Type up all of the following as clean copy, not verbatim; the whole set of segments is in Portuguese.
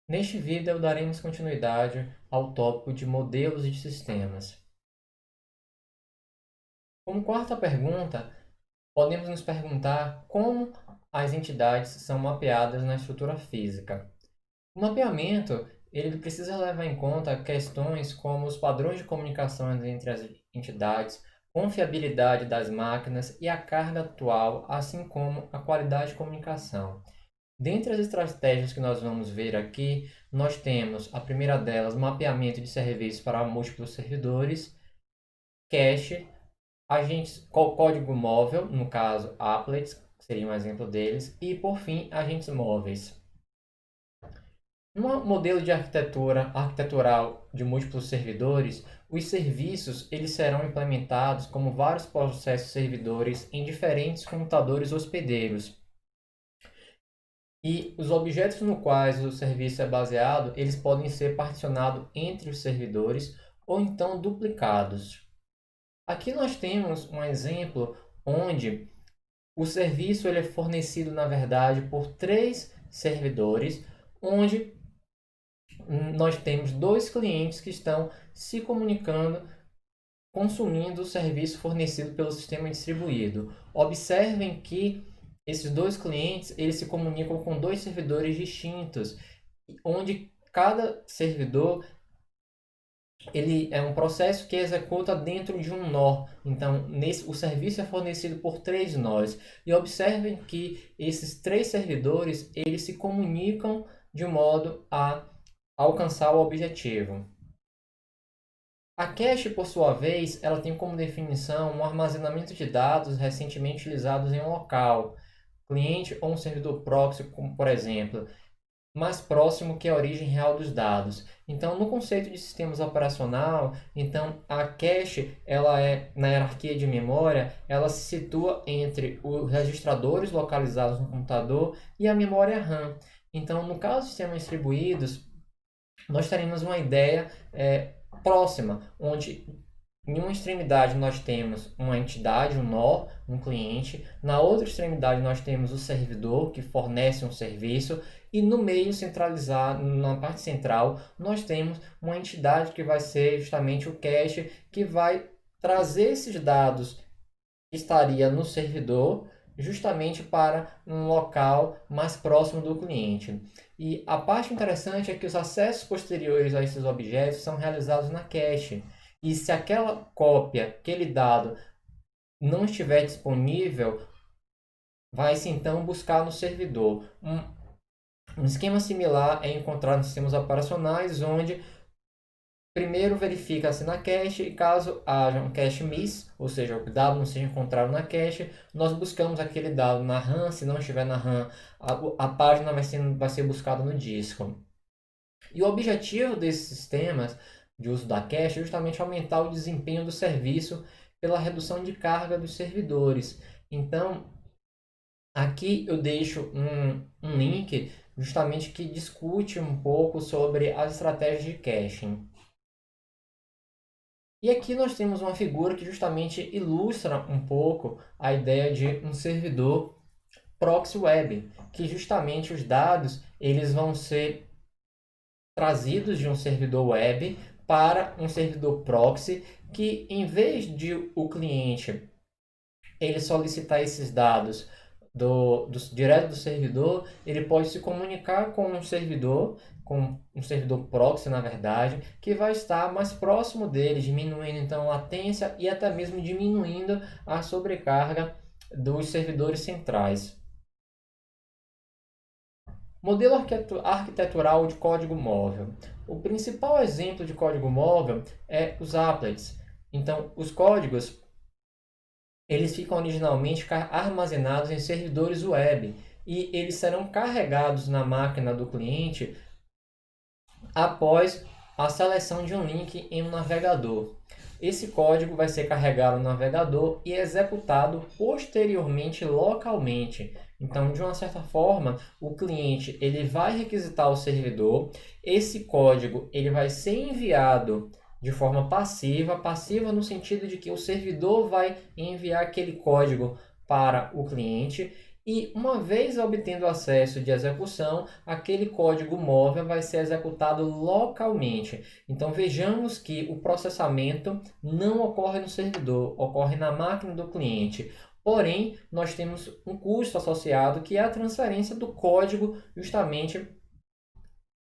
Neste vídeo, daremos continuidade ao tópico de modelos de sistemas. Como quarta pergunta, podemos nos perguntar como as entidades são mapeadas na estrutura física. O mapeamento ele precisa levar em conta questões como os padrões de comunicação entre as entidades, confiabilidade das máquinas e a carga atual, assim como a qualidade de comunicação. Dentre as estratégias que nós vamos ver aqui, nós temos a primeira delas, mapeamento de serviços para múltiplos servidores, cache, agentes, código móvel, no caso applets, que seria um exemplo deles, e por fim, agentes móveis. No modelo de arquitetura arquitetural de múltiplos servidores, os serviços eles serão implementados como vários processos servidores em diferentes computadores hospedeiros. E os objetos no quais o serviço é baseado, eles podem ser particionados entre os servidores ou então duplicados. Aqui nós temos um exemplo onde o serviço ele é fornecido, na verdade, por três servidores, onde nós temos dois clientes que estão se comunicando, consumindo o serviço fornecido pelo sistema distribuído. Observem que esses dois clientes eles se comunicam com dois servidores distintos, onde cada servidor ele é um processo que executa dentro de um nó. Então, o serviço é fornecido por três nós. E observem que esses três servidores eles se comunicam de modo a alcançar o objetivo. A cache, por sua vez, ela tem como definição um armazenamento de dados recentemente utilizados em um local, cliente ou um servidor proxy, como por exemplo, mais próximo que a origem real dos dados. Então, no conceito de sistemas operacional, então a cache, ela é na hierarquia de memória, ela se situa entre os registradores localizados no computador e a memória RAM. Então, no caso de sistemas distribuídos, nós teremos uma ideia próxima, onde em uma extremidade nós temos uma entidade, um nó, um cliente. Na outra extremidade nós temos o servidor que fornece um serviço. E no meio centralizado, na parte central, nós temos uma entidade que vai ser justamente o cache, que vai trazer esses dados que estaria no servidor justamente para um local mais próximo do cliente. E a parte interessante é que os acessos posteriores a esses objetos são realizados na cache. E se aquela cópia, aquele dado, não estiver disponível, vai-se então buscar no servidor. Um esquema similar é encontrado nos sistemas operacionais, onde primeiro verifica-se na cache e caso haja um cache miss, ou seja, o dado não seja encontrado na cache, nós buscamos aquele dado na RAM. Se não estiver na RAM, a página vai ser buscada no disco. E o objetivo desses sistemas de uso da cache é justamente aumentar o desempenho do serviço pela redução de carga dos servidores. Então, aqui eu deixo um link justamente que discute um pouco sobre as estratégias de caching. E aqui nós temos uma figura que justamente ilustra um pouco a ideia de um servidor proxy web, que justamente os dados eles vão ser trazidos de um servidor web para um servidor proxy, que em vez de o cliente ele solicitar esses dados direto do servidor, ele pode se comunicar com um servidor proxy, na verdade, que vai estar mais próximo dele, diminuindo então a latência e até mesmo diminuindo a sobrecarga dos servidores centrais. Modelo arquitetural de código móvel. O principal exemplo de código móvel é os applets. Então, os códigos eles ficam originalmente armazenados em servidores web e eles serão carregados na máquina do cliente após a seleção de um link em um navegador. Esse código vai ser carregado no navegador e executado posteriormente localmente. Então, de uma certa forma, o cliente ele vai requisitar o servidor, esse código ele vai ser enviado de forma passiva, passiva no sentido de que o servidor vai enviar aquele código para o cliente E uma vez obtendo acesso de execução, aquele código móvel vai ser executado localmente. Então vejamos que o processamento não ocorre no servidor, ocorre na máquina do cliente. Porém, nós temos um custo associado que é a transferência do código justamente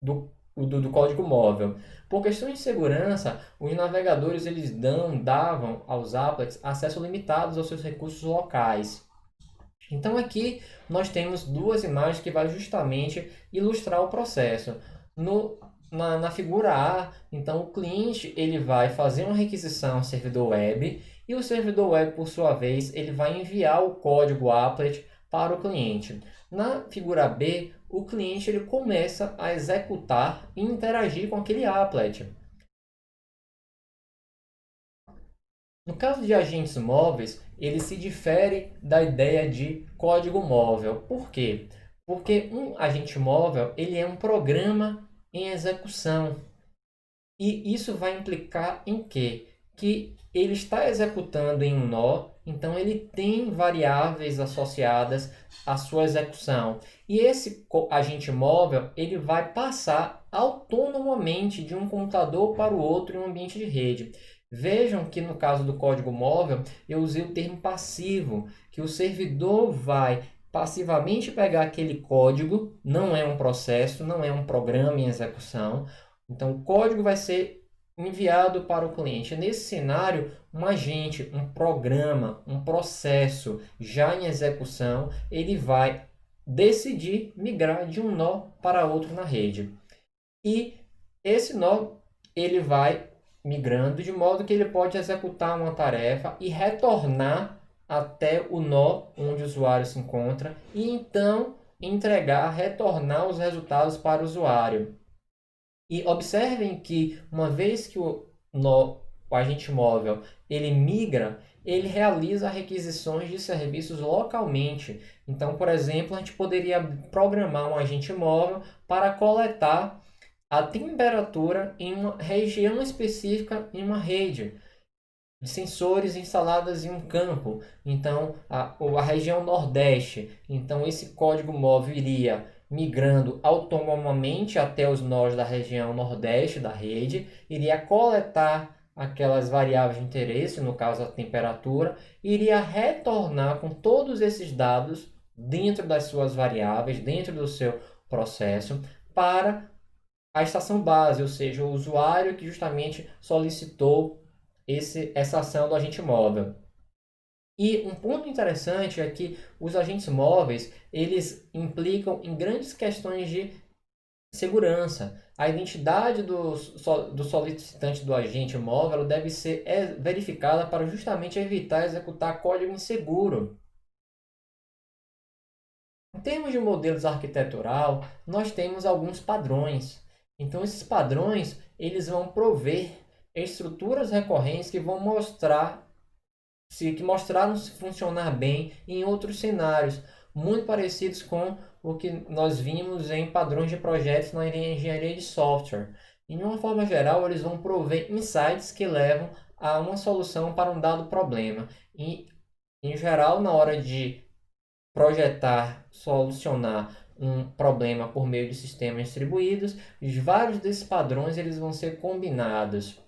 do código móvel. Por questões de segurança, os navegadores eles davam aos applets acesso limitado aos seus recursos locais. Então aqui nós temos duas imagens que vai justamente ilustrar o processo. Na figura A, então o cliente ele vai fazer uma requisição ao servidor web e o servidor web, por sua vez, ele vai enviar o código applet para o cliente. Na figura B, o cliente ele começa a executar e interagir com aquele applet. No caso de agentes móveis, ele se difere da ideia de código móvel. Por quê? Porque um agente móvel ele é um programa em execução. E isso vai implicar em quê? Que ele está executando em um nó, então ele tem variáveis associadas à sua execução. E esse agente móvel ele vai passar autonomamente de um computador para o outro em um ambiente de rede. Vejam que no caso do código móvel, eu usei o termo passivo, que o servidor vai passivamente pegar aquele código, não é um processo, não é um programa em execução. Então, o código vai ser enviado para o cliente. Nesse cenário, um agente, um programa, um processo já em execução, ele vai decidir migrar de um nó para outro na rede. E esse nó, ele vai migrando de modo que ele pode executar uma tarefa e retornar até o nó onde o usuário se encontra e então retornar os resultados para o usuário. E observem que uma vez que o agente móvel ele migra, ele realiza requisições de serviços localmente. Então, por exemplo, a gente poderia programar um agente móvel para coletar a temperatura em uma região específica em uma rede de sensores instaladas em um campo. Então, a região Nordeste. Então, esse código móvel iria migrando autonomamente até os nós da região Nordeste da rede, iria coletar aquelas variáveis de interesse, no caso a temperatura, iria retornar com todos esses dados dentro das suas variáveis, dentro do seu processo, para a estação base, ou seja, o usuário que justamente solicitou essa ação do agente móvel. E um ponto interessante é que os agentes móveis, eles implicam em grandes questões de segurança. A identidade do solicitante do agente móvel deve ser verificada para justamente evitar executar código inseguro. Em termos de modelos arquitetural, nós temos alguns padrões. Então, esses padrões, eles vão prover estruturas recorrentes que vão que mostraram se funcionar bem em outros cenários, muito parecidos com o que nós vimos em padrões de projetos na engenharia de software. E, de uma forma geral, eles vão prover insights que levam a uma solução para um dado problema. E, em geral, na hora de projetar, solucionar um problema por meio de sistemas distribuídos, vários desses padrões eles vão ser combinados.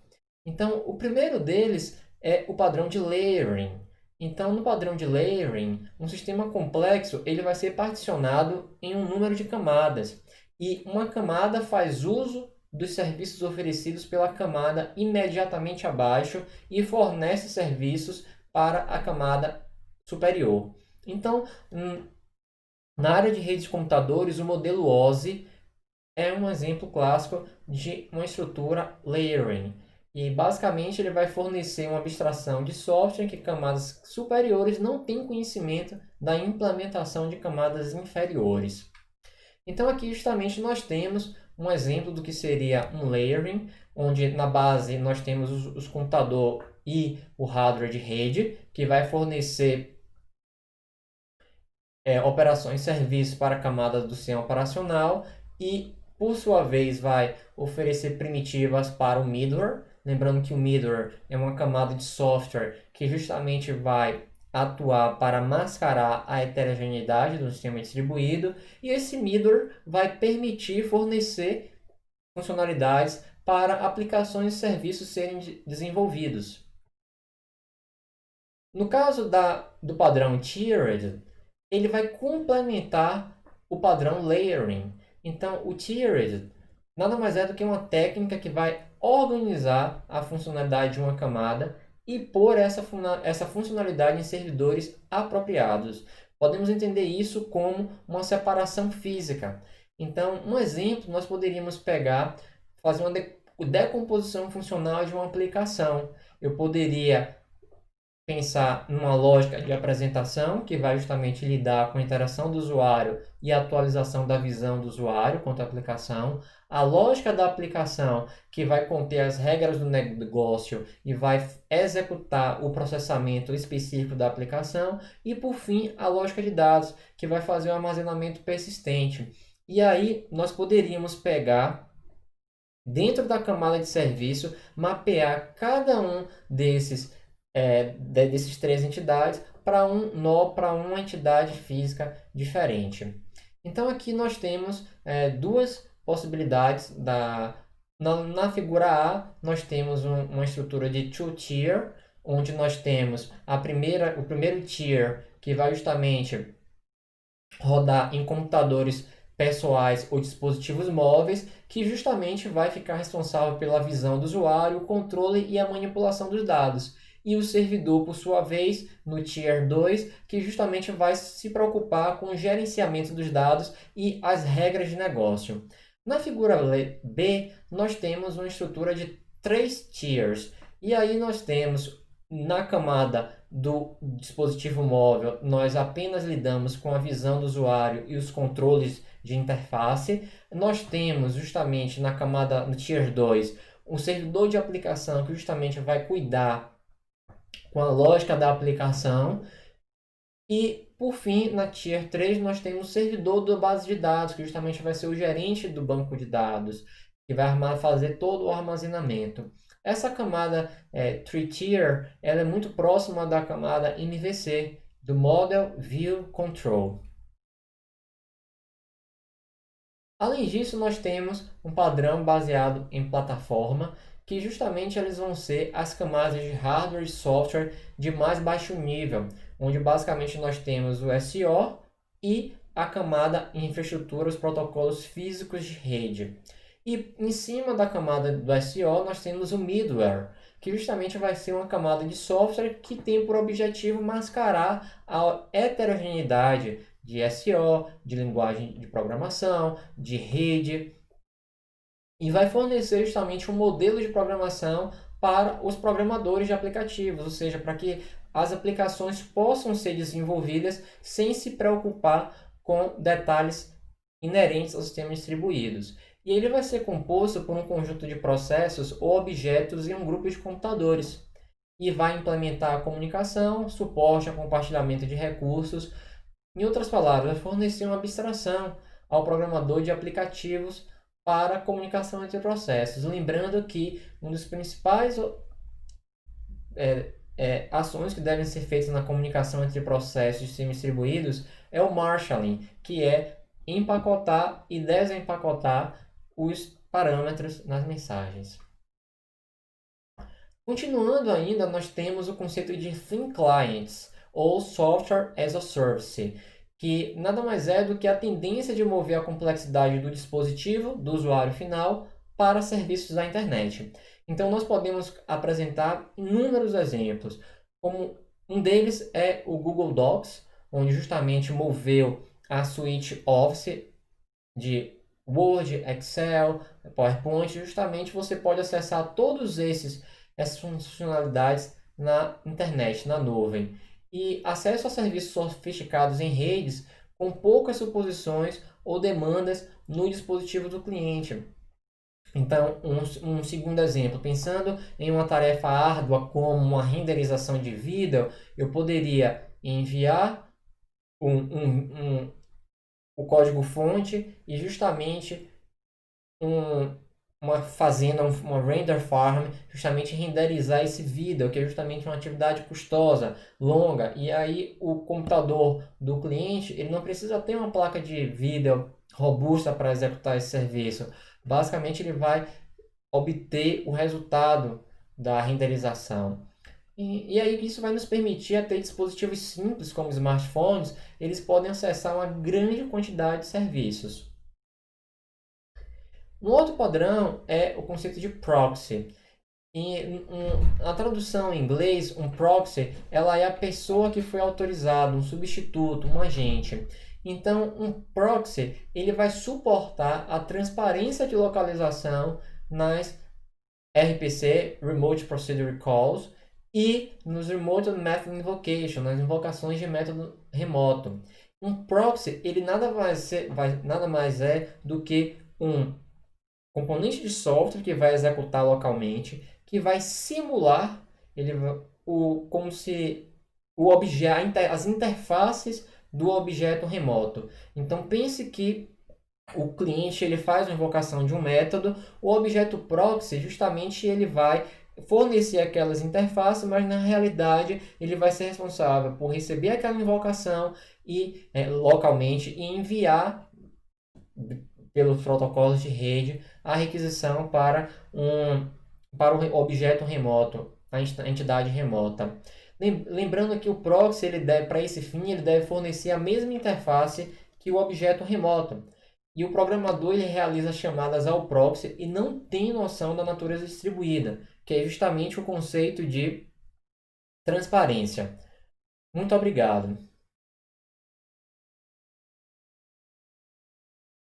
Então, o primeiro deles é o padrão de layering. Então, no padrão de layering, um sistema complexo ele vai ser particionado em um número de camadas. E uma camada faz uso dos serviços oferecidos pela camada imediatamente abaixo e fornece serviços para a camada superior. Então, na área de redes de computadores, o modelo OSI é um exemplo clássico de uma estrutura layering. E basicamente ele vai fornecer uma abstração de software em que camadas superiores não têm conhecimento da implementação de camadas inferiores. Então aqui justamente nós temos um exemplo do que seria um layering, onde na base nós temos os computador e o hardware de rede, que vai fornecer operações e serviços para camadas do sistema operacional e, por sua vez, vai oferecer primitivas para o middleware. Lembrando que o middleware é uma camada de software que justamente vai atuar para mascarar a heterogeneidade do sistema distribuído, e esse middleware vai permitir fornecer funcionalidades para aplicações e serviços serem desenvolvidos. No caso do padrão tiered, ele vai complementar o padrão layering. Então, o tiered nada mais é do que uma técnica que vai organizar a funcionalidade de uma camada e pôr essa funcionalidade em servidores apropriados. Podemos entender isso como uma separação física. Então, um exemplo, nós poderíamos pegar, fazer uma decomposição funcional de uma aplicação. Eu poderia pensar numa lógica de apresentação, que vai justamente lidar com a interação do usuário e a atualização da visão do usuário quanto à aplicação. A lógica da aplicação, que vai conter as regras do negócio e vai executar o processamento específico da aplicação. E, por fim, a lógica de dados, que vai fazer o armazenamento persistente. E aí, nós poderíamos pegar, dentro da camada de serviço, mapear cada um desses três entidades para um nó, para uma entidade física diferente. Então aqui nós temos duas possibilidades. Na figura A, nós temos uma estrutura de two-tier, onde nós temos o primeiro tier, que vai justamente rodar em computadores pessoais ou dispositivos móveis, que justamente vai ficar responsável pela visão do usuário, o controle e a manipulação dos dados. E o servidor, por sua vez, no Tier 2, que justamente vai se preocupar com o gerenciamento dos dados e as regras de negócio. Na figura B, nós temos uma estrutura de 3 tiers. E aí nós temos, na camada do dispositivo móvel, nós apenas lidamos com a visão do usuário e os controles de interface. Nós temos justamente na camada, no Tier 2, um servidor de aplicação que justamente vai cuidar com a lógica da aplicação. E, por fim, na Tier 3, nós temos o servidor da base de dados, que justamente vai ser o gerente do banco de dados, que vai fazer todo o armazenamento. Essa camada 3-tier, ela é muito próxima da camada MVC, do Model View Control. Além disso, nós temos um padrão baseado em plataforma, que justamente eles vão ser as camadas de hardware e software de mais baixo nível, onde basicamente nós temos o SO e a camada em infraestrutura, os protocolos físicos de rede. E em cima da camada do SO nós temos o middleware, que justamente vai ser uma camada de software que tem por objetivo mascarar a heterogeneidade de SO, de linguagem de programação, de rede, e vai fornecer justamente um modelo de programação para os programadores de aplicativos, ou seja, para que as aplicações possam ser desenvolvidas sem se preocupar com detalhes inerentes aos sistemas distribuídos. E ele vai ser composto por um conjunto de processos ou objetos em um grupo de computadores, e vai implementar a comunicação, suporte a compartilhamento de recursos. Em outras palavras, vai fornecer uma abstração ao programador de aplicativos para a comunicação entre processos. Lembrando que uma das principais ações que devem ser feitas na comunicação entre processos e sistemas distribuídos é o marshalling, que é empacotar e desempacotar os parâmetros nas mensagens. Continuando ainda, nós temos o conceito de Thin Clients, ou Software as a Service, que nada mais é do que a tendência de mover a complexidade do dispositivo, do usuário final, para serviços da internet. Então, nós podemos apresentar inúmeros exemplos, como um deles é o Google Docs, onde justamente moveu a suíte Office de Word, Excel, PowerPoint. Justamente você pode acessar essas funcionalidades na internet, na nuvem, e acesso a serviços sofisticados em redes com poucas suposições ou demandas no dispositivo do cliente. Então, um segundo exemplo, pensando em uma tarefa árdua como uma renderização de vídeo, eu poderia enviar o código-fonte e justamente uma fazenda, uma render farm, justamente renderizar esse vídeo, que é justamente uma atividade custosa, longa, e aí o computador do cliente, ele não precisa ter uma placa de vídeo robusta para executar esse serviço. Basicamente, ele vai obter o resultado da renderização. E aí isso vai nos permitir a ter dispositivos simples como smartphones, eles podem acessar uma grande quantidade de serviços. Um outro padrão é o conceito de proxy. A tradução em inglês, um proxy, ela é a pessoa que foi autorizada, um substituto, um agente. Então, um proxy, ele vai suportar a transparência de localização nas RPC, Remote Procedure Calls, e nos Remote Method Invocation, nas invocações de método remoto. Um proxy, ele nada mais é do que um componente de software que vai executar localmente, que vai simular como se as interfaces do objeto remoto. Então pense que o cliente ele faz uma invocação de um método, o objeto proxy justamente ele vai fornecer aquelas interfaces, mas na realidade ele vai ser responsável por receber aquela invocação e localmente e enviar pelos protocolos de rede a requisição para o objeto remoto, a entidade remota. Lembrando que o proxy, para esse fim, ele deve fornecer a mesma interface que o objeto remoto. E o programador ele realiza chamadas ao proxy e não tem noção da natureza distribuída, que é justamente o conceito de transparência. Muito obrigado.